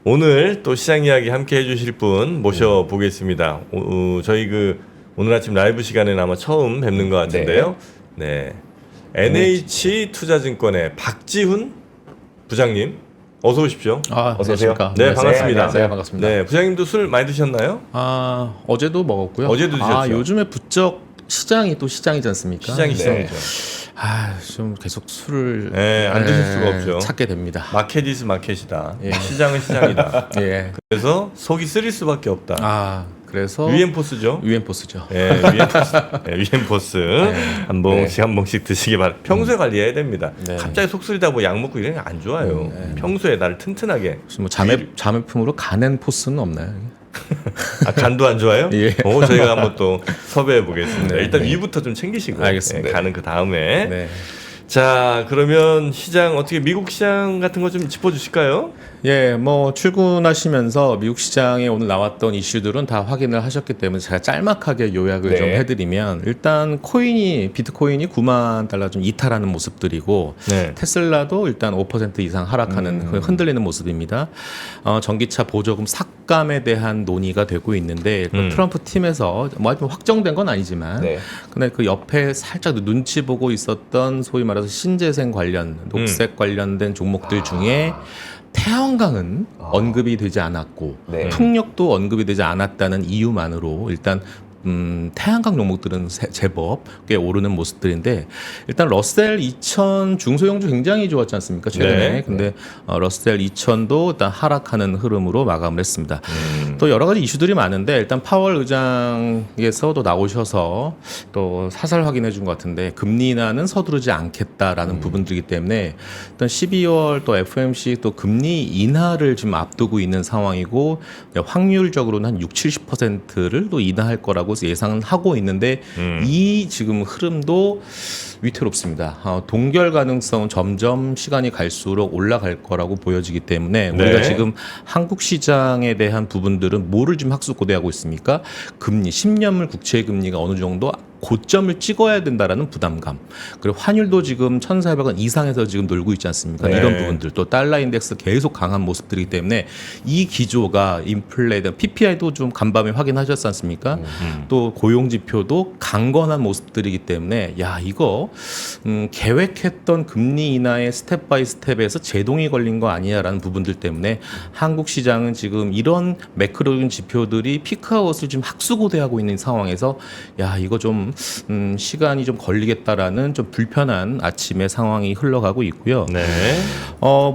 오늘 또 시장 이야기 함께 해주실 분 모셔보겠습니다. 저희 오늘 아침 라이브 시간에 아마 처음 뵙는 것 같은데요. 네. NH투자증권의 박지훈 부장님, 어서 오십시오. 어서 오세요. 네, 반갑습니다. 네, 반갑습니다. 네, 부장님도 술 많이 드셨나요? 어제도 먹었고요. 어제도 드셨죠? 요즘에 부쩍 시장이 또 시장이지 않습니까? 시장이 시장이죠. 좀 계속 술을 안 드실 수가 없죠. 찾게 됩니다. 마켓 이즈 마켓이다. 시장은 시장이다. 그래서 속이 쓰릴 수밖에 없다. 그래서 유엔포스죠. 유엔포스죠. 네, 유엔포스 한 봉씩 드시기 바랍니다. 평소에 관리해야 됩니다. 갑자기 속 쓰리다 뭐 약 먹고 이런 게 안 좋아요. 평소에 나를 튼튼하게. 뭐 자매품으로 가넨 포스는 없나요? 간도 안 좋아요? 저희가 한번 또 섭외해 보겠습니다. 일단 네. 위부터 좀 챙기시고 알겠습니다. 가는 그 다음에. 네. 자, 그러면 시장 어떻게 미국 시장 같은 거 좀 짚어주실까요? 뭐 출근하시면서 미국 시장에 오늘 나왔던 이슈들은 다 확인을 하셨기 때문에 제가 짤막하게 요약을 좀 해드리면 일단 비트코인이 9만 달러 좀 이탈하는 모습들이고 테슬라도 일단 5% 이상 하락하는 흔들리는 모습입니다. 전기차 보조금 삭감에 대한 논의가 되고 있는데 트럼프 팀에서 뭐 확정된 건 아니지만 근데 그 옆에 살짝 눈치 보고 있었던 소위 말해서 신재생 관련 녹색 관련된 종목들 중에 태양광은 언급이 되지 않았고 풍력도 언급이 되지 않았다는 이유만으로 일단 태양광 종목들은 제법 꽤 오르는 모습들인데 일단 러셀 2000 중소형주 굉장히 좋았지 않습니까 최근에. 근데 러셀 2000도 일단 하락하는 흐름으로 마감을 했습니다. 또 여러 가지 이슈들이 많은데 일단 파월 의장에서도 나오셔서 또 사설 확인해 준 것 같은데 금리 인하는 서두르지 않겠다라는 부분들이기 때문에 일단 12월 또 FOMC 또 금리 인하를 지금 앞두고 있는 상황이고 확률적으로는 한 60-70%를 또 인하할 거라고 예상은 하고 있는데 이 지금 흐름도 위태롭습니다. 동결 가능성은 점점 시간이 갈수록 올라갈 거라고 보여지기 때문에 우리가 지금 한국 시장에 대한 부분들은 뭐를 지금 학수고대하고 있습니까? 금리, 10년물 국채 금리가 어느 정도 고점을 찍어야 된다라는 부담감. 그리고 환율도 지금 1,400원 이상에서 지금 놀고 있지 않습니까? 이런 부분들 또 달러 인덱스 계속 강한 모습들이기 때문에 이 기조가 인플레에 대한 PPI도 좀 간밤에 확인하셨지 않습니까? 또 고용 지표도 강건한 모습들이기 때문에 이거 계획했던 금리 인하의 스텝 바이 스텝에서 제동이 걸린 거 아니냐라는 부분들 때문에 한국 시장은 지금 이런 매크로적인 지표들이 피크아웃을 지금 학수고대하고 있는 상황에서 이거 좀 시간이 좀 걸리겠다라는 좀 불편한 아침의 상황이 흘러가고 있고요.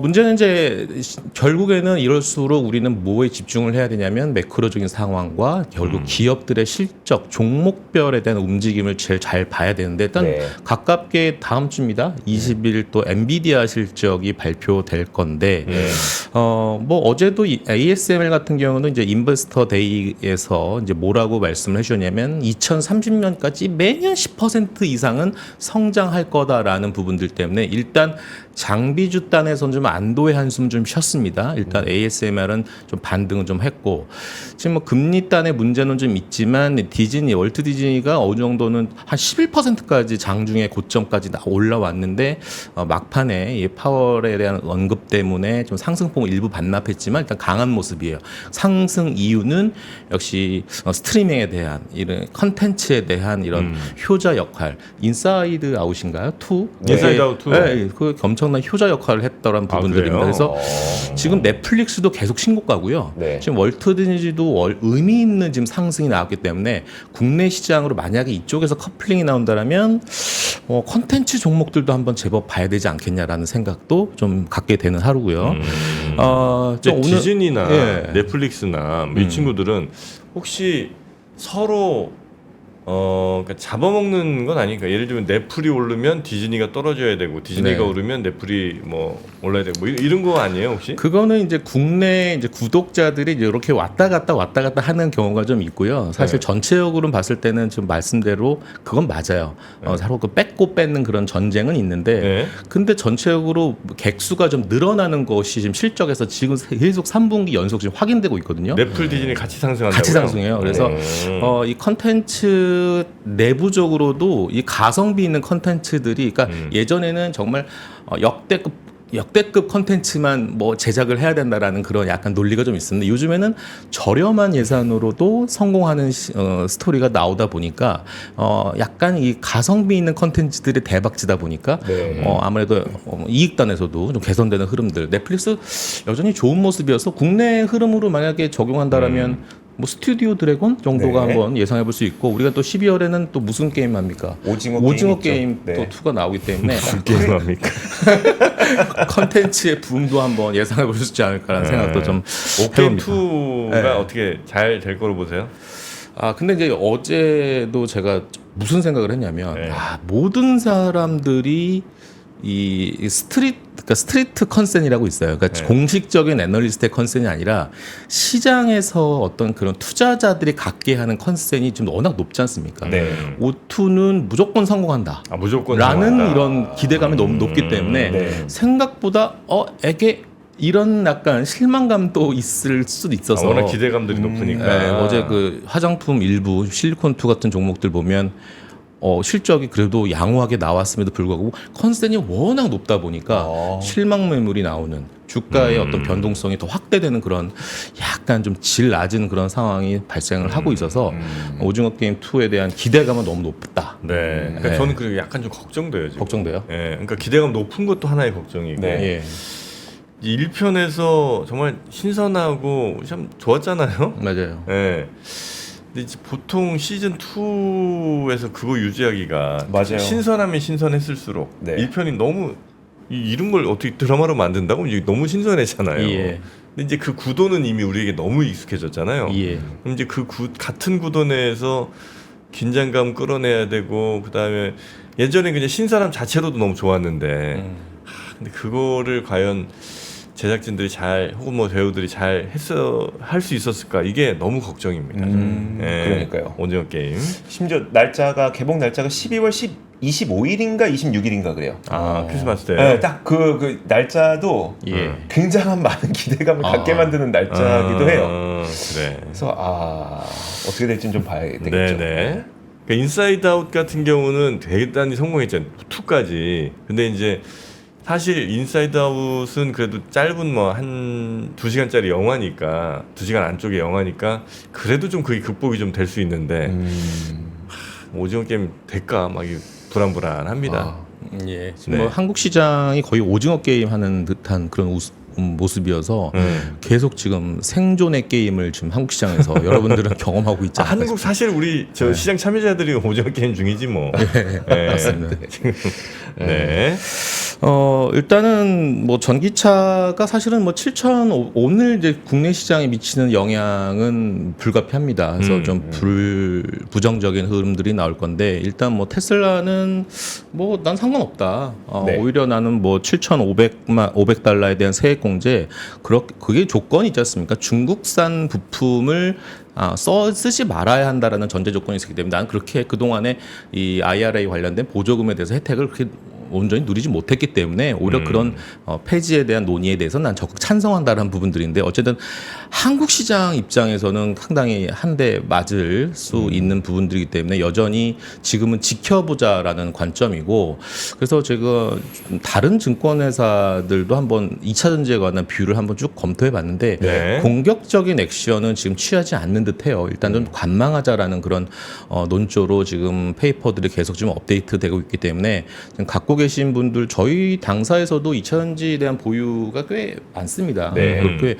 문제는 이제 결국에는 이럴수록 우리는 뭐에 집중을 해야 되냐면 매크로적인 상황과 결국 기업들의 실적, 종목별에 대한 움직임을 제일 잘 봐야 되는데 일단 가깝게 다음 주입니다. 20일 또 엔비디아 실적이 발표될 건데 뭐 어제도 ASML 같은 경우는 이제 인베스터 데이에서 이제 뭐라고 말씀을 해주셨냐면 2030년까지 매년 10% 이상은 성장할 거다라는 부분들 때문에 일단 장비주 단에서는 좀 안도의 한숨 좀 쉬었습니다. 일단 ASMR은 좀 반등은 좀 했고 지금 뭐 금리 단의 문제는 좀 있지만 디즈니, 월트 디즈니가 어느 정도는 한 11%까지 장중에 고점까지 올라왔는데 막판에 이 파월에 대한 언급 때문에 좀 상승폭을 일부 반납했지만 일단 강한 모습이에요. 상승 이유는 역시 스트리밍에 대한 이런 컨텐츠에 대한 이런 효자 역할, 인사이드 아웃인가요? 2? 인사이드 아웃 2. 네, 그 엄청난 효자 역할을 했더란 부분들입니다. 그래서 지금 넷플릭스도 계속 신고가고요. 지금 월트 디즈니도 의미 있는 지금 상승이 나왔기 때문에 국내 시장으로 만약에 이쪽에서 커플링이 나온다라면 컨텐츠 종목들도 한번 제법 봐야 되지 않겠냐라는 생각도 좀 갖게 되는 하루고요. 오늘 디즈니나 넷플릭스나 이 친구들은 혹시 서로 그러니까 잡아먹는 건 아니니까 예를 들면 넷플이 오르면 디즈니가 떨어져야 되고 디즈니가 오르면 넷플이 뭐 올라야 되고 뭐 이런 거 아니에요 혹시? 그거는 이제 국내 이제 구독자들이 이렇게 왔다 갔다 하는 경우가 좀 있고요. 사실 전체적으로 봤을 때는 지금 말씀대로 그건 맞아요. 서로 그 뺏고 뺏는 그런 전쟁은 있는데 근데 전체적으로 객수가 좀 늘어나는 것이 지금 실적에서 지금 계속 3분기 연속 지금 확인되고 있거든요. 넷플 디즈니 같이 상승한다고요? 같이 상승해요. 그래서 이 컨텐츠 내부적으로도 이 가성비 있는 컨텐츠들이 그러니까 예전에는 정말 역대급 역대급 컨텐츠만 뭐 제작을 해야 된다라는 그런 약간 논리가 좀 있습니다. 요즘에는 저렴한 예산으로도 성공하는 스토리가 나오다 보니까 약간 이 가성비 있는 컨텐츠들이 대박지다 보니까 네. 아무래도 이익단에서도 좀 개선되는 흐름들. 넷플릭스 여전히 좋은 모습이어서 국내 흐름으로 만약에 적용한다라면 뭐 스튜디오 드래곤 정도가 네. 한번 예상해 볼 수 있고 우리가 또 12월에는 또 무슨 게임 합니까? 오징어 게임 있죠. 또 네. 2가 나오기 때문에 무슨 게임 합니까? 컨텐츠의 붐도 한번 예상해 볼 수 있지 않을까라는 생각도 좀 오게임 해봅니다. 2가 네. 어떻게 잘 될 거로 보세요? 근데 이제 어제도 제가 무슨 생각을 했냐면 네. 모든 사람들이 이 스트리트 컨센이라고 있어요. 그러니까 네. 공식적인 애널리스트의 컨센이 아니라 시장에서 어떤 그런 투자자들이 갖게 하는 컨센이 좀 워낙 높지 않습니까? 네. O2는 무조건 성공한다. 무조건 라는 성공한다. 이런 기대감이 너무 높기 때문에 네. 생각보다 에게 이런 약간 실망감도 있을 수도 있어서 워낙 기대감들이 높으니까. 네, 어제 그 화장품 일부 실리콘2 같은 종목들 보면 실적이 그래도 양호하게 나왔음에도 불구하고 컨센이 워낙 높다 보니까 실망 매물이 나오는 주가의 어떤 변동성이 더 확대되는 그런 약간 좀 질 낮은 그런 상황이 발생을 하고 있어서 오징어 게임 2에 대한 기대감은 너무 높다. 네. 그러니까 네. 저는 그리고 약간 좀 걱정돼요. 지금. 걱정돼요. 예. 그러니까 기대감 높은 것도 하나의 걱정이고. 네. 예, 1편에서 정말 신선하고 참 좋았잖아요. 맞아요. 예. 근데 이제 보통 시즌 2에서 그거 유지하기가 맞아요. 신선하면 신선했을수록 네. 1편이 너무 이런 걸 어떻게 드라마로 만든다고 이게 너무 신선했잖아요. 예. 근데 이제 그 구도는 이미 우리에게 너무 익숙해졌잖아요. 예. 그럼 이제 그 같은 구도 내에서 긴장감 끌어내야 되고 그다음에 예전에 그냥 신사람 자체로도 너무 좋았는데 근데 그거를 과연 제작진들이 잘 혹은 뭐 배우들이 잘 할 수 있었을까 이게 너무 걱정입니다. 그러니까요. 오징어 게임. 심지어 개봉 날짜가 12월 25일인가 26일인가 그래요. 크리스마스 때. 네, 딱 그 날짜도 예. 굉장한 많은 기대감을 갖게 만드는 날짜기도 해요. 그래. 그래서 어떻게 될지는 좀 봐야 되겠죠. 네네. 그러니까 인사이드 아웃 같은 경우는 대단히 성공했잖아요. 2까지. 근데 이제 사실 인사이드 아웃은 그래도 짧은 뭐 한 2시간짜리 영화니까 2시간 안쪽의 영화니까 그래도 좀 그게 극복이 좀 될 수 있는데 오징어 게임 될까 막 불안불안합니다. 예. 지금 네. 뭐 한국 시장이 거의 오징어 게임 하는 듯한 그런 모습이어서 계속 지금 생존의 게임을 지금 한국 시장에서 여러분들은 경험하고 있지 않나요? 한국 사실 우리 저 시장 참여자들이 오징어 게임 중이지 뭐. 네. 맞습니다. 네. 일단은 뭐 전기차가 사실은 뭐 7천 오늘 이제 국내 시장에 미치는 영향은 불가피합니다. 그래서 좀 부정적인 흐름들이 나올 건데 일단 뭐 테슬라는 뭐 난 상관없다. 네. 오히려 나는 뭐 500달러에 대한 세액 공제 그게 조건이 있지 않습니까? 중국산 부품을 쓰지 말아야 한다라는 전제 조건이 있기 때문에 난 그렇게 그동안에 이 IRA 관련된 보조금에 대해서 혜택을 그렇게 온전히 누리지 못했기 때문에 오히려 그런 폐지에 대한 논의에 대해서 난 적극 찬성한다는 부분들인데 어쨌든 한국 시장 입장에서는 상당히 한 대 맞을 수 있는 부분들이기 때문에 여전히 지금은 지켜보자라는 관점이고 그래서 제가 다른 증권회사들도 한번 2차 전지에 관한 뷰를 한번 쭉 검토해 봤는데 네. 공격적인 액션은 지금 취하지 않는 듯해요. 일단 좀 관망하자라는 그런 논조로 지금 페이퍼들이 계속 좀 업데이트되고 있기 때문에 지금 갖고 계신 분들 저희 당사에서도 2차 전지에 대한 보유가 꽤 많습니다. 네. 그렇게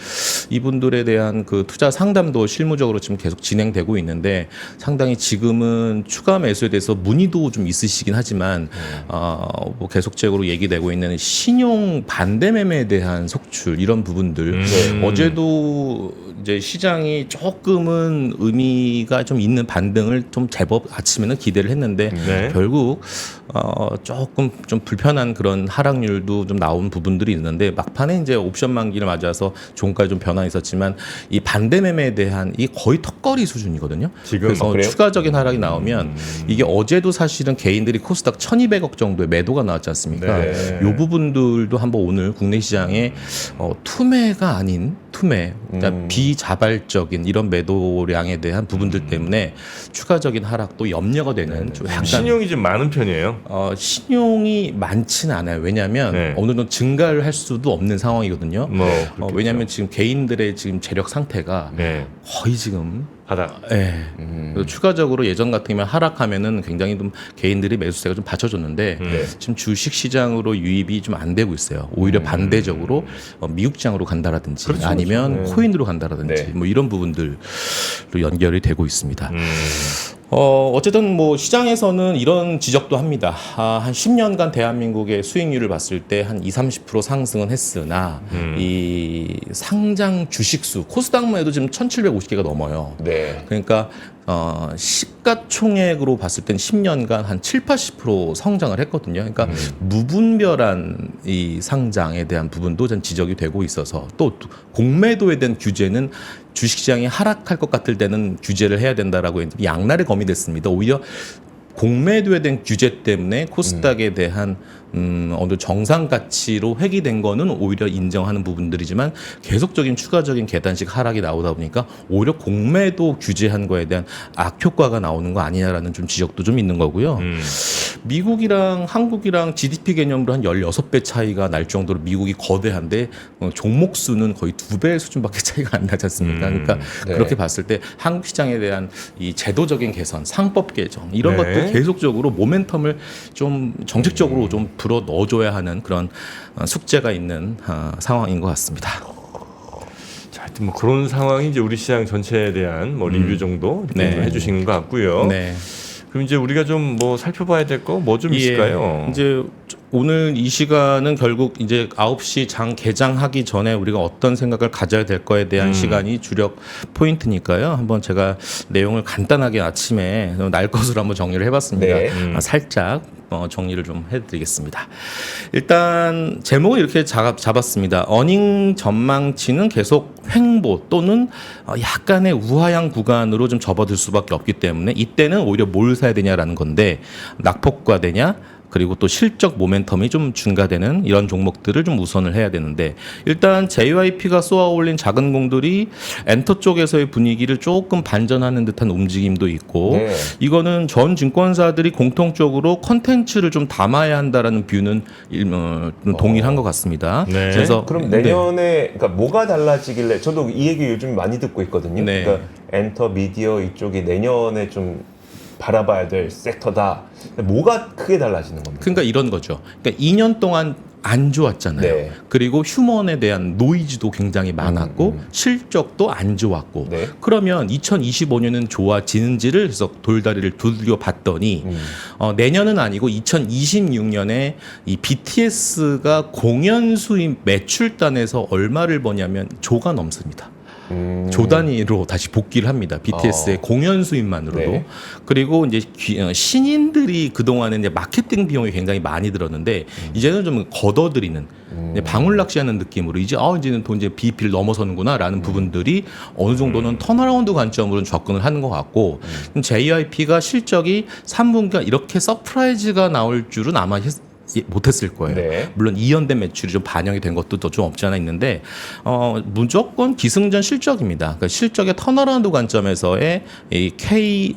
이분들에 대한 그 투자 상담도 실무적으로 지금 계속 진행되고 있는데 상당히 지금은 추가 매수에 대해서 문의도 좀 있으시긴 하지만 뭐 계속적으로 얘기되고 있는 신용 반대 매매에 대한 속출 이런 부분들 어제도 이제 시장이 조금은 의미가 좀 있는 반등을 좀 제법 아침에는 기대를 했는데 네. 결국 조금 좀 불편한 그런 하락률도 좀 나온 부분들이 있는데 막판에 이제 옵션 만기를 맞아서 종가에 좀 변화 있었지만 이 반대 매매에 대한 이 거의 턱걸이 수준이거든요. 지금 그래서 그래요? 추가적인 하락이 나오면 이게 어제도 사실은 개인들이 코스닥 1,200억 정도의 매도가 나왔지 않습니까? 네. 이 부분들도 한번 오늘 국내 시장에 투매가 아닌 투매, 그러니까 비자발적인 이런 매도량에 대한 부분들 때문에 추가적인 하락도 염려가 되는 좀 약간 신용이 좀 많은 편이에요. 신용이 많지는 않아요. 왜냐하면 네. 어느 정도 증가를 할 수도 없는 상황이거든요. 그렇겠죠. 왜냐하면 지금 개인들의 지금 재력 상태가 네. 거의 지금 바닥. 그래서 추가적으로 예전 같으면 하락하면은 굉장히 좀 개인들이 매수세가 좀 받쳐줬는데 네. 지금 주식 시장으로 유입이 좀 안 되고 있어요. 오히려 반대적으로 미국 시장으로 간다라든지 그렇죠, 아니면 그렇죠. 코인으로 간다라든지 네. 뭐 이런 부분들로 연결이 되고 있습니다. 음. 어쨌든 뭐 시장에서는 이런 지적도 합니다. 한 10년간 대한민국의 수익률을 봤을 때 한 20-30% 상승은 했으나 이 상장 주식수 코스닥만 해도 지금 1,750개가 넘어요. 네. 그러니까 시가총액으로 봤을 땐 10년간 한 7-80% 성장을 했거든요. 그러니까 무분별한 이 상장에 대한 부분도 전 지적이 되고 있어서 또 공매도에 대한 규제는 주식시장이 하락할 것 같을 때는 규제를 해야 된다라고 양날의 검이 됐습니다. 오히려 공매도에 대한 규제 때문에 코스닥에 대한 어느 정상 가치로 회귀된 거는 오히려 인정하는 부분들이지만 계속적인 추가적인 계단식 하락이 나오다 보니까 오히려 공매도 규제한 거에 대한 악효과가 나오는 거 아니냐라는 좀 지적도 좀 있는 거고요. 미국이랑 한국이랑 GDP 개념으로 한 16배 차이가 날 정도로 미국이 거대한데 종목 수는 거의 2배 수준밖에 차이가 안 나지 않습니까? 그러니까 네. 그렇게 봤을 때 한국 시장에 대한 이 제도적인 개선, 상법 개정 이런 네. 것도 계속적으로 모멘텀을 좀 정책적으로 좀 불어 넣어줘야 하는 그런 숙제가 있는 상황인 것 같습니다. 자, 하여튼 뭐 그런 상황이 이제 우리 시장 전체에 대한 뭐 리뷰 정도 이렇게 네. 좀 해주신 것 같고요. 네. 그럼 이제 우리가 좀 뭐 살펴봐야 될 거 뭐 좀 있을까요? 이제 오늘 이 시간은 결국 이제 9시 장 개장하기 전에 우리가 어떤 생각을 가져야 될 거에 대한 시간이 주력 포인트니까요. 한번 제가 내용을 간단하게 아침에 날 것으로 한번 정리를 해봤습니다. 네. 살짝 정리를 좀 해드리겠습니다. 일단 제목을 이렇게 잡았습니다. 어닝 전망치는 계속 횡보 또는 약간의 우하향 구간으로 좀 접어들 수밖에 없기 때문에 이때는 오히려 뭘 사야 되냐라는 건데 낙폭과되냐 그리고 또 실적 모멘텀이 좀 증가되는 이런 종목들을 좀 우선을 해야 되는데 일단 JYP가 쏘아 올린 작은 공들이 엔터 쪽에서의 분위기를 조금 반전하는 듯한 움직임도 있고 네. 이거는 전 증권사들이 공통적으로 컨텐츠를 좀 담아야 한다라는 뷰는 동일한 것 같습니다. 네. 그래서 그럼 네. 내년에 그러니까 뭐가 달라지길래 저도 이 얘기 요즘 많이 듣고 있거든요. 네. 그러니까 엔터 미디어 이쪽이 내년에 좀 바라봐야 될 섹터다. 뭐가 크게 달라지는 겁니까? 그러니까 이런 거죠. 그러니까 2년 동안 안 좋았잖아요. 네. 그리고 휴먼에 대한 노이즈도 굉장히 많았고 실적도 안 좋았고 네. 그러면 2025년은 좋아지는지를 그래서 돌다리를 두드려 봤더니 내년은 아니고 2026년에 이 BTS가 공연 수입 매출단에서 얼마를 버냐면 조가 넘습니다. 조 단위로 다시 복귀를 합니다. BTS의 공연 수입만으로도. 네. 그리고 이제 신인들이 그동안에 이제 마케팅 비용이 굉장히 많이 들었는데 이제는 좀 걷어들이는 이제 방울 낚시하는 느낌으로 이제는 돈 이제 BEP를 넘어서는구나라는 부분들이 어느 정도는 턴어라운드 관점으로 접근을 하는 것 같고 JYP가 실적이 3분기가 이렇게 서프라이즈가 나올 줄은 아마 못했을 거예요. 네. 물론 이연된 매출이 좀 반영이 된 것도 좀 없지 않아 있는데 무조건 기승전 실적입니다. 그러니까 실적의 턴어라운드 관점에서의 이 K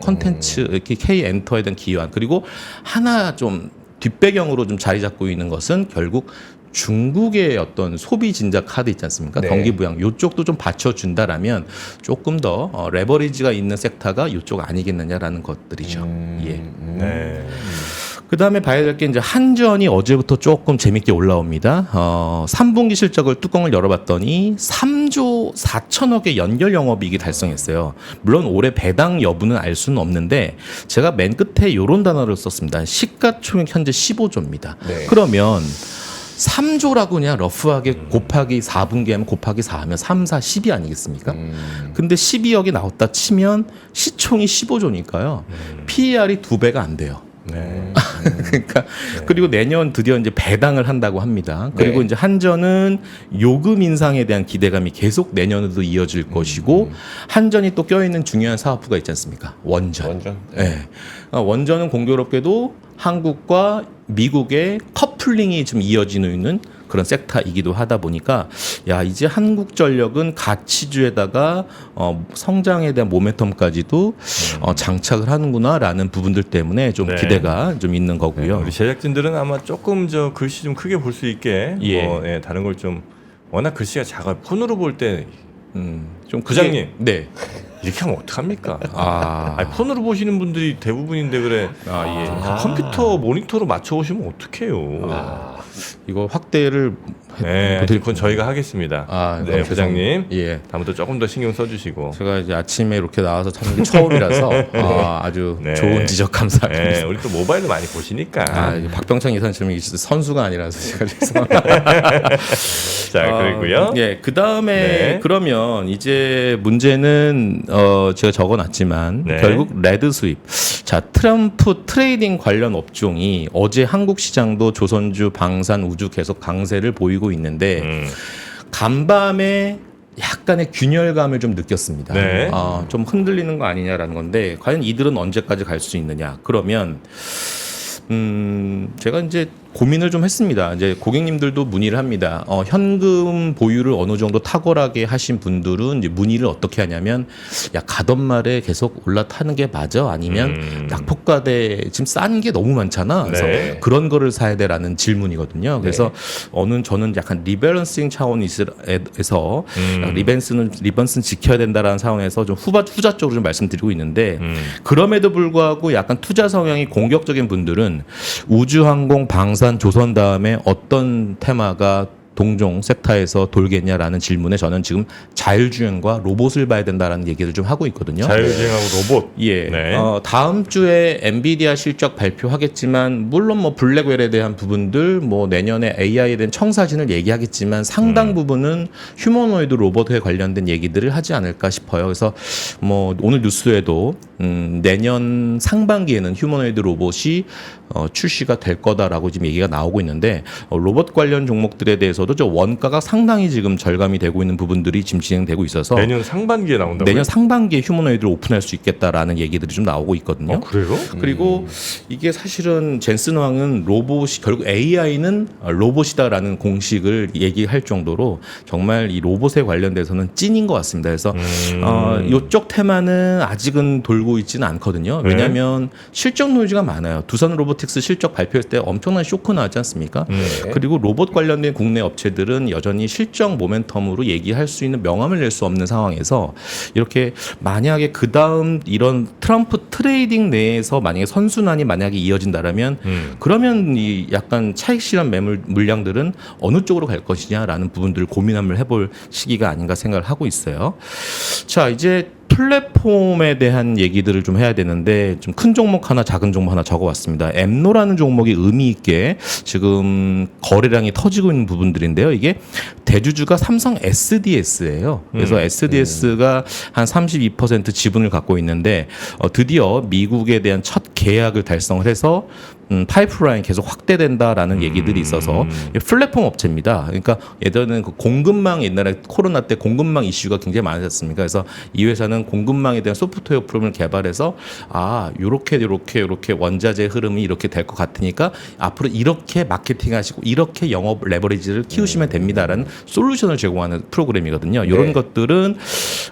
컨텐츠, K 엔터에 대한 기여한 그리고 하나 좀 뒷배경으로 좀 자리 잡고 있는 것은 결국 중국의 어떤 소비 진작 카드 있지 않습니까? 네. 경기 부양 요쪽도 좀 받쳐준다라면 조금 더 레버리지가 있는 섹터가 요쪽 아니겠느냐라는 것들이죠. 예. 네. 그 다음에 봐야 될 게 이제 한전이 어제부터 조금 재밌게 올라옵니다. 3분기 실적을 뚜껑을 열어봤더니 3조 4천억의 연결 영업이익이 달성했어요. 물론 올해 배당 여부는 알 수는 없는데 제가 맨 끝에 이런 단어를 썼습니다. 시가총액 현재 15조입니다. 네. 그러면 3조라고 그냥 러프하게 곱하기 4분기 하면 곱하기 4 하면 3, 4, 12 아니겠습니까? 근데 12억이 나왔다 치면 시총이 15조니까요. PER이 2배가 안 돼요. 네. 그러니까 그리고 내년 드디어 이제 배당을 한다고 합니다. 그리고 네. 이제 한전은 요금 인상에 대한 기대감이 계속 내년에도 이어질 것이고 한전이 또 껴있는 중요한 사업부가 있지 않습니까? 원전. 원전. 네. 원전은 공교롭게도 한국과 미국의 커플링이 좀 이어지고 있는 그런 섹터이기도 하다 보니까 야 이제 한국전력은 가치주에다가 성장에 대한 모멘텀까지도 장착을 하는구나라는 부분들 때문에 좀 네. 기대가 좀 있는 거고요. 우리 제작진들은 아마 조금 저 글씨 좀 크게 볼 수 있게 다른 걸 좀 워낙 글씨가 작아 폰으로 볼 때 좀 부장님. 네. 이렇게 하면 어떡합니까? 아. 아니, 폰으로 보시는 분들이 대부분인데 그래. 컴퓨터 모니터로 맞춰 오시면 어떡해요. 이거 확대를 네, 그건 저희가 하겠습니다. 네, 너무 부장님. 예. 다음부터 조금 더 신경 써주시고. 제가 이제 아침에 이렇게 나와서 찾는 게 처음이라서 아주 네. 좋은 지적 감사합니다. 네, 우리 또 모바일로 많이 보시니까. 박병창 이사님처럼 선수가 아니라서 제가 자, 그리고요. 예, 그 다음에 네. 그러면 이제 문제는 제가 적어놨지만 네. 결국 레드 수입. 자, 트럼프 트레이딩 관련 업종이 어제 한국 시장도 조선주, 방산, 우주 계속 강세를 보이고 있는데 간밤에 약간의 균열감을 좀 느꼈습니다. 네. 좀 흔들리는 거 아니냐라는 건데 과연 이들은 언제까지 갈 수 있느냐? 그러면 제가 이제 고민을 좀 했습니다. 이제 고객님들도 문의를 합니다. 현금 보유를 어느 정도 탁월하게 하신 분들은 이제 문의를 어떻게 하냐면, 야, 가던 말에 계속 올라타는 게 맞아? 아니면 약폭가대 지금 싼 게 너무 많잖아. 그래서 네. 그런 거를 사야 돼라는 질문이거든요. 그래서 저는 약간 리밸런싱 차원에서 리밸런스는 지켜야 된다라는 상황에서 좀 후자 쪽으로 좀 말씀드리고 있는데 그럼에도 불구하고 약간 투자 성향이 공격적인 분들은 우주항공, 방산, 조선 다음에 어떤 테마가 동종 섹터에서 돌겠냐라는 질문에 저는 지금 자율주행과 로봇을 봐야 된다라는 얘기를 좀 하고 있거든요. 자율주행하고 로봇. 예. 네. 다음 주에 엔비디아 실적 발표하겠지만 물론 뭐 블랙웰에 대한 부분들 뭐 내년에 AI에 대한 청사진을 얘기하겠지만 상당 부분은 휴머노이드 로봇에 관련된 얘기들을 하지 않을까 싶어요. 그래서 뭐 오늘 뉴스에도 내년 상반기에는 휴머노이드 로봇이 출시가 될 거다라고 지금 얘기가 나오고 있는데 로봇 관련 종목들에 대해서도 저 원가가 상당히 지금 절감이 되고 있는 부분들이 지금 진행되고 있어서 내년 상반기에 나온다고요? 내년 상반기에 휴머노이드를 오픈할 수 있겠다라는 얘기들이 좀 나오고 있거든요. 그래요? 그리고 이게 사실은 젠슨 왕은 로봇이 결국 AI는 로봇이다라는 공식을 얘기할 정도로 정말 이 로봇에 관련돼서는 찐인 것 같습니다. 그래서 이쪽 테마는 아직은 돌고 있지는 않거든요. 왜냐하면 실적 노이즈가 많아요. 두산 로보틱스 실적 발표할 때 엄청난 쇼크 나왔지 않습니까? 그리고 로봇 관련된 국내 업체들은 여전히 실적 모멘텀으로 얘기할 수 있는 명함을 낼 수 없는 상황에서 이렇게 만약에 그 다음 이런 트럼프 트레이딩 내에서 만약에 선순환이 만약에 이어진다라면 그러면 이 약간 차익 실현 매물 물량들은 어느 쪽으로 갈 것이냐라는 부분들을 고민 한번 해볼 시기가 아닌가 생각을 하고 있어요. 자, 이제 플랫폼에 대한 얘기들을 좀 해야 되는데 좀 큰 종목 하나 작은 종목 하나 적어왔습니다. 엠노라는 종목이 의미 있게 지금 거래량이 터지고 있는 부분들인데요. 이게 대주주가 삼성 SDS예요. 그래서 SDS가 한 32% 지분을 갖고 있는데 드디어 미국에 대한 첫 계약을 달성을 해서 파이프라인 계속 확대된다라는 얘기들이 있어서 플랫폼 업체입니다. 그러니까 예전에는 그 공급망 옛날에 코로나 때 공급망 이슈가 굉장히 많았습니까? 그래서 이 회사는 공급망에 대한 소프트웨어 프로그램을 개발해서 요렇게 원자재 흐름이 이렇게 될 것 같으니까 앞으로 이렇게 마케팅하시고 이렇게 영업 레버리지를 키우시면 됩니다라는 솔루션을 제공하는 프로그램이거든요. 이런 것들은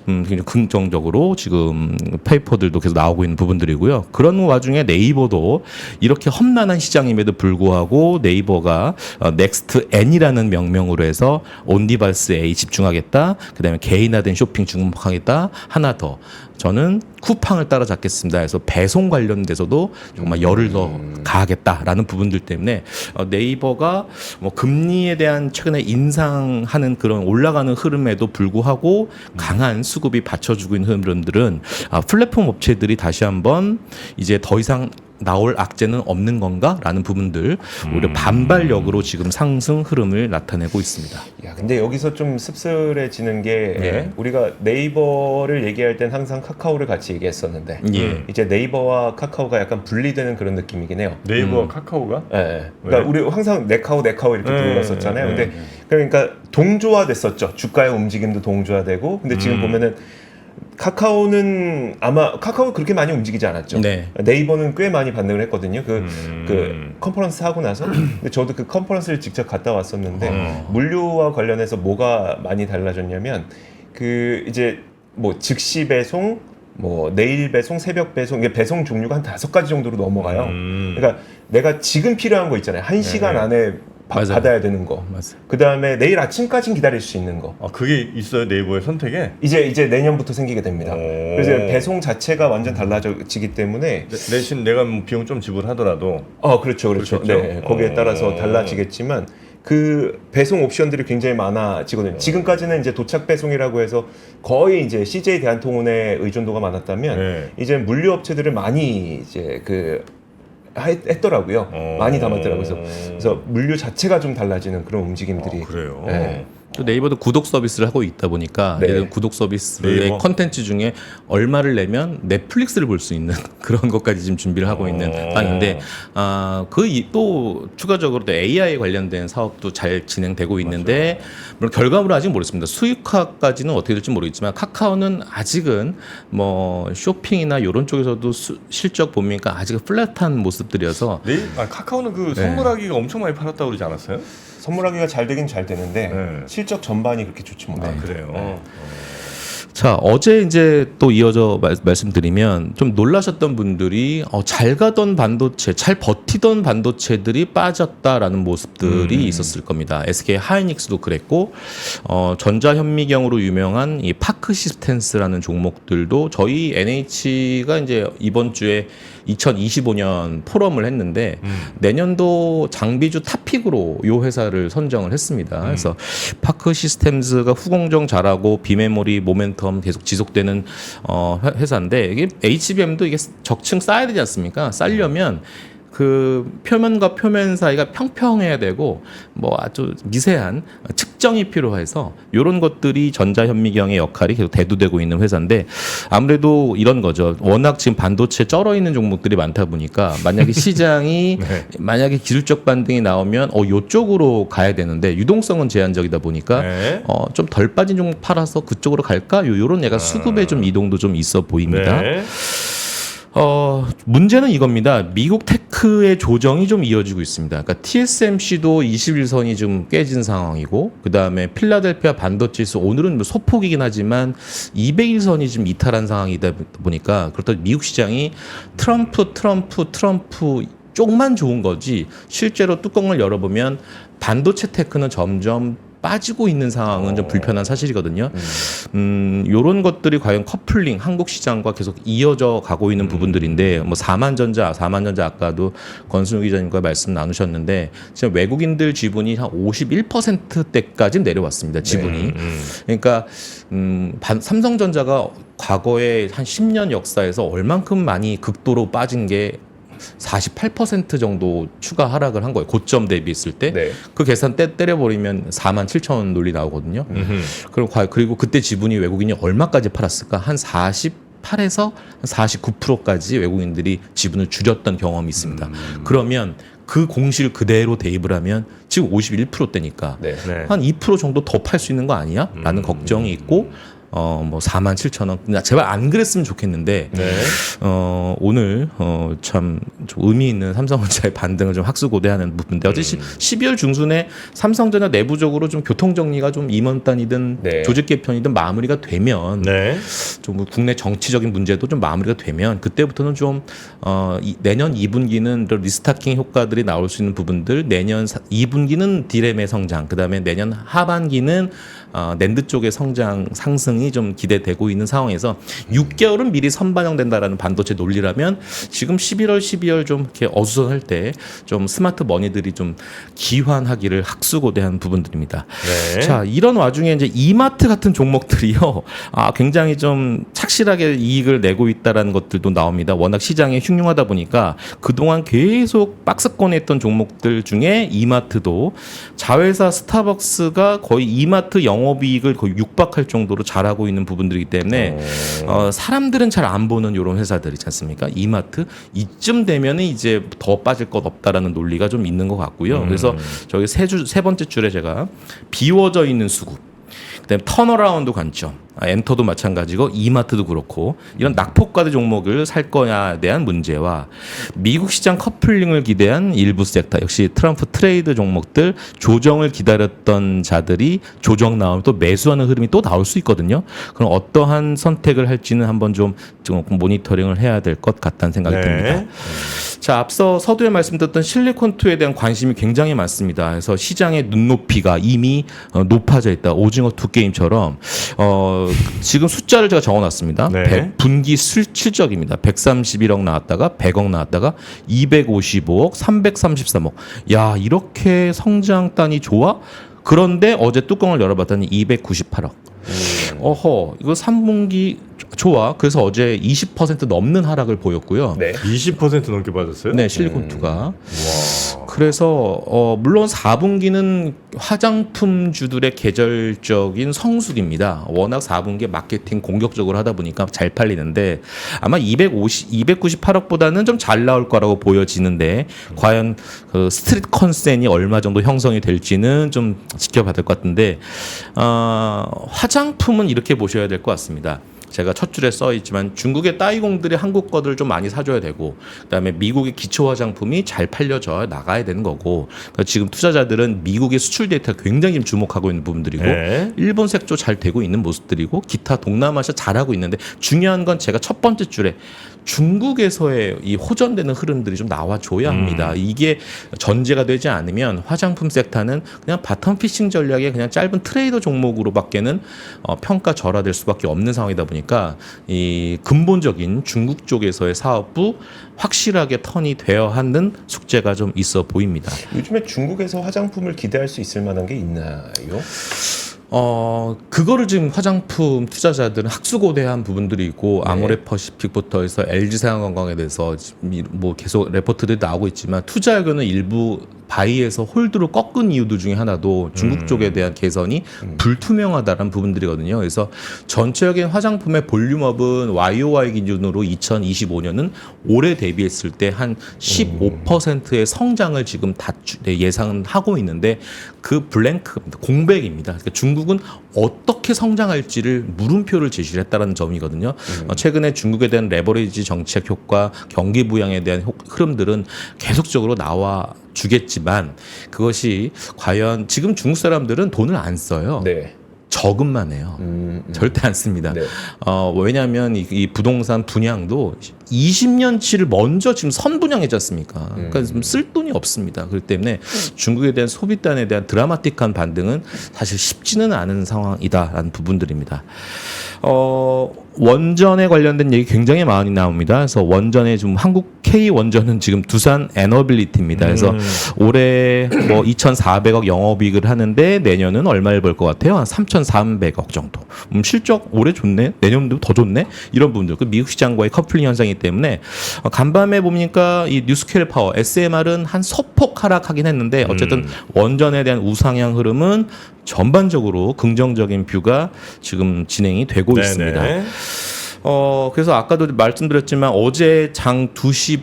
굉장히 긍정적으로 지금 페이퍼들도 계속 나오고 있는 부분들이고요. 그런 와중에 네이버도 이렇게 험난한 시장임에도 불구하고 네이버가 넥스트 N이라는 명명으로 해서 온디바이스 A 집중하겠다. 그다음에 개인화된 쇼핑 주목하겠다. 하나 더. 저는 쿠팡을 따라잡겠습니다. 그래서 배송 관련돼서도 정말 열을 더 가하겠다라는 부분들 때문에 네이버가 뭐 금리에 대한 최근에 인상하는 그런 올라가는 흐름에도 불구하고 강한 수급이 받쳐주고 있는 흐름들은 플랫폼 업체들이 다시 한번 이제 더 이상 나올 악재는 없는 건가라는 부분들 오히려 반발력으로 지금 상승 흐름을 나타내고 있습니다. 야, 근데 여기서 좀 씁쓸해지는 게 우리가 네이버를 얘기할 땐 항상 카카오를 같이 얘기했었는데 이제 네이버와 카카오가 약간 분리되는 그런 느낌이긴 해요. 네이버와 카카오가? 네. 그러니까 우리 항상 네카오 이렇게 불렀었잖아요. 근데 그러니까 동조화됐었죠. 주가의 움직임도 동조화되고. 근데 지금 보면은 카카오는 아마 카카오 그렇게 많이 움직이지 않았죠. 네. 네이버는 꽤 많이 반등을 했거든요. 그 컨퍼런스 하고 나서. 근데 저도 그 컨퍼런스를 직접 갔다 왔었는데 물류와 관련해서 뭐가 많이 달라졌냐면 그 이제 뭐 즉시 배송, 뭐 내일 배송, 새벽 배송, 이게 배송 종류가 한 5가지 정도로 넘어가요. 그러니까 내가 지금 필요한 거 있잖아요. 1시간 안에 맞아요. 받아야 되는 거. 맞아요. 그 다음에 내일 아침까지는 기다릴 수 있는 거. 아, 그게 있어요 네이버의 선택에? 이제 내년부터 생기게 됩니다. 그래서 배송 자체가 완전 달라지기 때문에 대신 내가 뭐 비용 좀 지불하더라도 그렇죠. 그렇겠죠? 네, 거기에 따라서 달라지겠지만 그 배송 옵션들이 굉장히 많아지거든요. 지금까지는 이제 도착 배송이라고 해서 거의 이제 CJ 대한통운의 의존도가 많았다면 네. 이제 물류 업체들을 많이 이제 했더라고요. 많이 담았더라고요. 그래서 물류 자체가 좀 달라지는 그런 움직임들이. 그래요? 네. 또 네이버도 구독 서비스를 하고 있다 보니까 네. 예를 들면 구독 서비스의 네이버? 컨텐츠 중에 얼마를 내면 넷플릭스를 볼 수 있는 그런 것까지 지금 준비를 하고 있는 방인데 또 추가적으로 또 AI 관련된 사업도 잘 진행되고 있는데 물론 결과물은 아직 모르겠습니다. 수익화까지는 어떻게 될지 모르겠지만 카카오는 아직은 뭐 쇼핑이나 이런 쪽에서도 실적 보니까 아직 플랫한 모습들이어서 카카오는 그 선물하기가 엄청 많이 팔았다고 그러지 않았어요? 선물하기가 잘 되긴 잘 되는데 네. 실적 전반이 그렇게 좋지 못해요. 그래요? 자, 어제 이제 또 이어져 말씀드리면 좀 놀라셨던 분들이 잘 가던 반도체, 잘 버티던 반도체들이 빠졌다라는 모습들이 있었을 겁니다. SK 하이닉스도 그랬고, 전자현미경으로 유명한 이 파크 시스템스라는 종목들도 저희 NH가 이제 이번 주에 2025년 포럼을 했는데 내년도 장비주 탑픽으로 이 회사를 선정을 했습니다. 그래서 파크 시스템즈가 후공정 잘하고 비메모리 모멘텀 계속 지속되는 회사인데 이게 HBM도 이게 적층 쌓아야 되지 않습니까? 쌓려면 그 표면과 표면 사이가 평평해야 되고 뭐 아주 미세한 측정이 필요해서 이런 것들이 전자현미경의 역할이 계속 대두되고 있는 회사인데 아무래도 이런 거죠. 워낙 지금 반도체 쩔어 있는 종목들이 많다 보니까 만약에 시장이 네. 만약에 기술적 반등이 나오면 요쪽으로 가야 되는데 유동성은 제한적이다 보니까 네. 좀 덜 빠진 종목 팔아서 그쪽으로 갈까? 요런 약간 수급의 좀 이동도 좀 있어 보입니다. 네. 문제는 이겁니다. 미국 테크의 조정이 좀 이어지고 있습니다. 그러니까 TSMC도 21선이 좀 깨진 상황이고, 그 다음에 필라델피아 반도체지수 오늘은 뭐 소폭이긴 하지만 200일선이 좀 이탈한 상황이다 보니까 그렇다고 미국 시장이 트럼프 쪽만 좋은 거지 실제로 뚜껑을 열어보면 반도체 테크는 점점 빠지고 있는 상황은 좀 불편한 사실이거든요. 요런 것들이 과연 커플링 한국 시장과 계속 이어져 가고 있는 부분들인데 뭐 사만전자 아까도 권순우 기자님과 말씀 나누셨는데 지금 외국인들 지분이 한 51%대까지 내려왔습니다. 지분이. 그러니까 삼성전자가 과거에 한 10년 역사에서 얼만큼 많이 극도로 빠진 게 48% 정도 추가 하락을 한 거예요. 고점 대비했을 때. 네. 그 계산 때려버리면 47,000원 논리 나오거든요. 그리고 그때 지분이 외국인이 얼마까지 팔았을까? 한 48에서 49%까지 외국인들이 지분을 줄였던 경험이 있습니다. 그러면 그 공실 그대로 대입을 하면 지금 51%대니까 네. 네. 한 2% 정도 더 팔 수 있는 거 아니야? 라는 걱정이 있고 뭐 47,000원. 제발 안 그랬으면 좋겠는데 네. 오늘 참 좀 의미 있는 삼성전자의 반등을 좀 학수고대하는 부분인데 어제 12월 중순에 삼성전자 내부적으로 좀 교통 정리가 좀 임원단이든 네. 조직 개편이든 마무리가 되면 네. 좀 국내 정치적인 문제도 좀 마무리가 되면 그때부터는 좀 내년 2분기는 리스타킹 효과들이 나올 수 있는 부분들, 내년 2분기는 디램의 성장, 그다음에 내년 하반기는 낸드 쪽의 성장 상승이 좀 기대되고 있는 상황에서 6개월은 미리 선반영된다라는 반도체 논리라면 지금 11월, 12월 좀 이렇게 어수선할 때 좀 스마트 머니들이 좀 기환하기를 학수고대한 부분들입니다. 네. 자, 이런 와중에 이제 이마트 같은 종목들이요, 굉장히 좀 착실하게 이익을 내고 있다라는 것들도 나옵니다. 워낙 시장에 흉흉하다 보니까 그동안 계속 박스권에 있던 종목들 중에 이마트도 자회사 스타벅스가 거의 이마트 영업이익을 거의 육박할 정도로 잘하고 있는 부분들이기 때문에 사람들은 잘 안 보는 이런 회사들 있지 않습니까? 이마트 이쯤 되면은 이제 더 빠질 것 없다라는 논리가 좀 있는 것 같고요. 그래서 저기 세 번째 줄에 제가 비워져 있는 수급. 그다음에 턴어라운드 관점, 엔터도 마찬가지고 이마트도 그렇고 이런 낙폭과대 종목을 살 거냐에 대한 문제와 미국 시장 커플링을 기대한 일부 섹터, 역시 트럼프 트레이드 종목들 조정을 기다렸던 자들이 조정 나오면 또 매수하는 흐름이 또 나올 수 있거든요. 그럼 어떠한 선택을 할지는 한번 좀 모니터링을 해야 될 것 같다는 생각이 듭니다. 자, 앞서 서두에 말씀드렸던 실리콘2에 대한 관심이 굉장히 많습니다. 그래서 시장의 눈높이가 이미 높아져 있다. 오징어 두 게임처럼 지금 숫자를 제가 적어놨습니다. 네. 분기 실적입니다. 131억 나왔다가 100억 나왔다가 255억, 333억. 야, 이렇게 성장단이 좋아? 그런데 어제 뚜껑을 열어봤더니 298억. 어허, 이거 3분기 좋아. 그래서 어제 20% 넘는 하락을 보였고요. 네. 20% 넘게 빠졌어요? 네, 실리콘2가. 그래서 물론 4분기는 화장품주들의 계절적인 성수기입니다. 워낙 4분기에 마케팅 공격적으로 하다 보니까 잘 팔리는데 아마 298억보다는 좀 잘 나올 거라고 보여지는데 과연 그 스트릿 컨센이 얼마 정도 형성이 될지는 좀 지켜봐야 될 것 같은데 화장품은 이렇게 보셔야 될 것 같습니다. 제가 첫 줄에 써 있지만 중국의 따이공들이 한국 거들을 좀 많이 사줘야 되고, 그다음에 미국의 기초 화장품이 잘 팔려져 나가야 되는 거고, 그러니까 지금 투자자들은 미국의 수출 데이터를 굉장히 지금 주목하고 있는 부분들이고, 네. 일본 색조 잘 되고 있는 모습들이고, 기타 동남아시아 잘하고 있는데 중요한 건 제가 첫 번째 줄에 중국에서의 이 호전되는 흐름들이 좀 나와줘야 합니다. 이게 전제가 되지 않으면 화장품 섹터는 그냥 바텀 피싱 전략의 그냥 짧은 트레이더 종목으로밖에는 평가 절하될 수밖에 없는 상황이다 보니까 이 근본적인 중국 쪽에서의 사업부 확실하게 턴이 되어 하는 숙제가 좀 있어 보입니다. 요즘에 중국에서 화장품을 기대할 수 있을 만한 게 있나요? 그거를 지금 화장품 투자자들은 학수고대한 부분들이 있고, 아모레퍼시픽부터 해서 LG생활건강에 대해서 뭐 계속 레포트들이 나오고 있지만, 투자 의견은 일부 바이에서 홀드로 꺾은 이유들 중에 하나도 중국 쪽에 대한 개선이 불투명하다는 부분들이거든요. 그래서 전체적인 화장품의 볼륨업은 YOY 기준으로 2025년은 올해 대비했을 때 한 15%의 성장을 지금 예상하고 있는데, 그 블랭크 공백입니다. 그러니까 중국은 어떻게 성장할지를 물음표를 제시를 했다는 점이거든요. 최근에 중국에 대한 레버리지 정책 효과, 경기 부양에 대한 흐름들은 계속적으로 나와 주겠지만, 그것이 과연 지금 중국 사람들은 돈을 안 써요. 네. 저금만 해요. 절대 안 씁니다. 네. 왜냐하면 이 부동산 분양도 20년치를 먼저 지금 선분양했지 않습니까? 그러니까 지금 쓸 돈이 없습니다. 그렇기 때문에 중국에 대한 소비단에 대한 드라마틱한 반등은 사실 쉽지는 않은 상황이다라는 부분들입니다. 원전에 관련된 얘기 굉장히 많이 나옵니다. 그래서 원전에 지금 한국 K 원전은 지금 두산 에너빌리티입니다. 그래서 올해 뭐 2,400억 영업이익을 하는데 내년은 얼마를 벌 것 같아요? 한 3,300억 정도. 실적 올해 좋네. 내년도 더 좋네. 이런 부분들. 그 미국 시장과의 커플링 현상이기 때문에 간밤에 보니까 이 뉴스케일 파워 SMR은 한 소폭 하락하긴 했는데 어쨌든 원전에 대한 우상향 흐름은 전반적으로 긍정적인 뷰가 지금 진행이 되고 있습니다. 그래서 아까도 말씀드렸지만 어제 장 2시,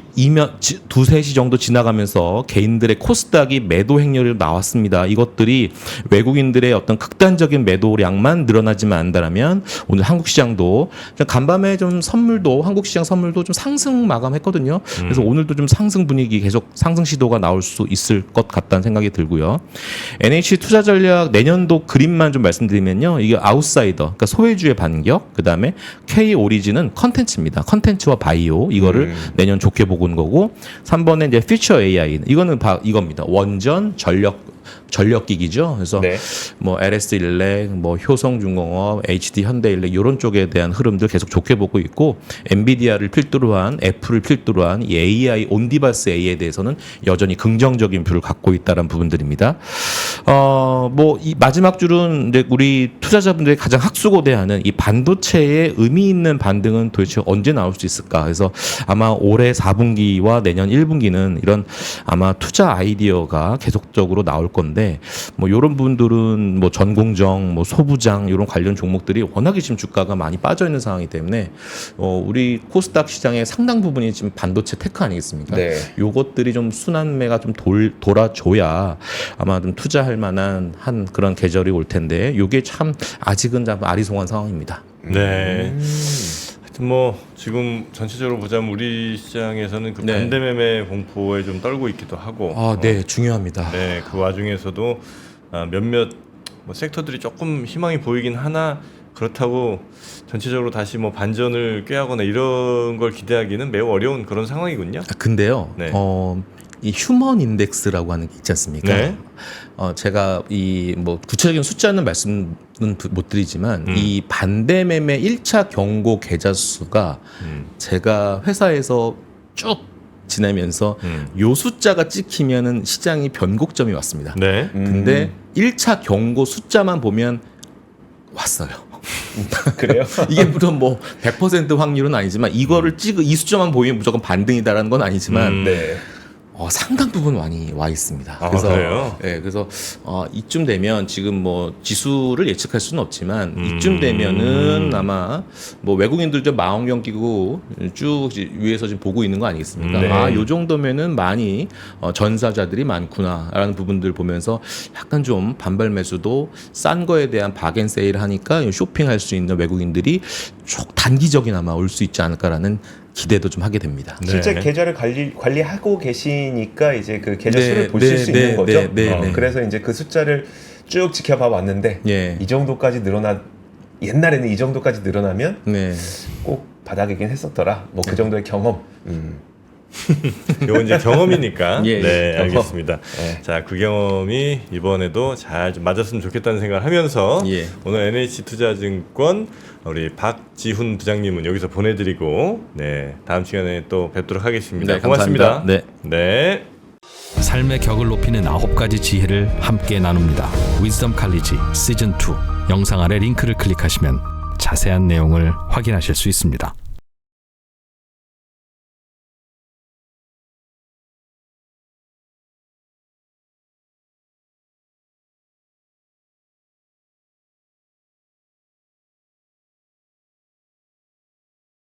3시 정도 지나가면서 개인들의 코스닥이 매도 행렬이 나왔습니다. 이것들이 외국인들의 어떤 극단적인 매도량만 늘어나지만 않는다면 오늘 한국 시장도 간밤에 좀 한국 시장 선물도 좀 상승 마감했거든요. 그래서 오늘도 좀 상승 분위기 계속 상승 시도가 나올 수 있을 것 같다는 생각이 들고요. NH 투자 전략 내년도 그림만 좀 말씀드리면요. 이게 아웃사이더, 그러니까 소외주의 반격, 그 다음에 K 오리진은 컨텐츠입니다. 컨텐츠와 바이오 이거를 내년 좋게 보고 있는 거고, 3번에 이제 퓨처 AI 이거는 이겁니다. 원전 전력기기죠. 그래서 네. 뭐 LS 일렉, 뭐 효성중공업, HD 현대일렉 이런 쪽에 대한 흐름들 계속 좋게 보고 있고, 엔비디아를 필두로 한 애플을 필두로 한 이 AI 온디바스 A에 대해서는 여전히 긍정적인 뷰를 갖고 있다는 부분들입니다. 뭐 이 마지막 줄은 이제 우리 투자자분들이 가장 학수고대하는 이 반도체의 의미 있는 반등은 도대체 언제 나올 수 있을까? 그래서 아마 올해 4분기와 내년 1분기는 이런 아마 투자 아이디어가 계속적으로 나올 건데. 있는데 뭐 이런 분들은 뭐 전공정, 뭐 소부장 이런 관련 종목들이 워낙에 지금 주가가 많이 빠져 있는 상황이기 때문에 우리 코스닥 시장의 상당 부분이 지금 반도체 테크 아니겠습니까? 네. 요것들이 좀 순환매가 좀 돌아줘야 아마 좀 투자할 만한 한 그런 계절이 올 텐데 요게 참 아직은 좀 아리송한 상황입니다. 네. 하여튼 뭐 지금 전체적으로 보자면 우리 시장에서는 그 네. 반대 매매 공포에 좀 떨고 있기도 하고. 네, 중요합니다. 네, 그 와중에서도 몇몇 뭐 섹터들이 조금 희망이 보이긴 하나 그렇다고 전체적으로 다시 뭐 반전을 꾀하거나 이런 걸 기대하기는 매우 어려운 그런 상황이군요. 근데요, 네. 이 휴먼 인덱스라고 하는 게 있지 않습니까? 네. 제가 이 뭐 구체적인 숫자는 말씀은 못 드리지만 이 반대 매매 1차 경고 계좌 수가 제가 회사에서 쭉 지내면서 요 숫자가 찍히면은 시장이 변곡점이 왔습니다. 네. 근데 1차 경고 숫자만 보면 왔어요. 그래요? 이게 물론 뭐 100% 확률은 아니지만 이거를 이 숫자만 보이면 무조건 반등이다라는 건 아니지만 네. 상당 부분 많이 와 있습니다. 그래요? 네, 그래서 이쯤 되면 지금 뭐 지수를 예측할 수는 없지만 이쯤 되면은 아마 뭐 외국인들도 망원경 끼고 쭉 위에서 지금 보고 있는 거 아니겠습니까? 네. 요 정도면은 많이 전사자들이 많구나라는 부분들 보면서 약간 좀 반발 매수도 싼 거에 대한 박앤세일 하니까 쇼핑할 수 있는 외국인들이 단기적이나마 올 수 있지 않을까라는 기대도 좀 하게 됩니다. 네. 실제 계좌를 관리하고 계시니까 이제 그 계좌 수를 네, 보실 네, 수 네, 있는 거죠. 네. 그래서 이제 그 숫자를 쭉 지켜봐 왔는데 예. 이 정도까지 옛날에는 이 정도까지 늘어나면 네. 꼭 바닥이긴 했었더라. 뭐 그 정도의 경험. 이건 이제 경험이니까. 예, 네, 경험. 알겠습니다. 네. 자, 그 경험이 이번에도 잘 좀 맞았으면 좋겠다는 생각을 하면서 예. 오늘 NH투자증권 우리 박지훈 부장님은 여기서 보내드리고 네, 다음 시간에 또 뵙도록 하겠습니다. 네, 고맙습니다. 감사합니다. 네. 네. 삶의 격을 높이는 9가지 지혜를 함께 나눕니다. 위즈덤 칼리지 시즌 2 영상 아래 링크를 클릭하시면 자세한 내용을 확인하실 수 있습니다.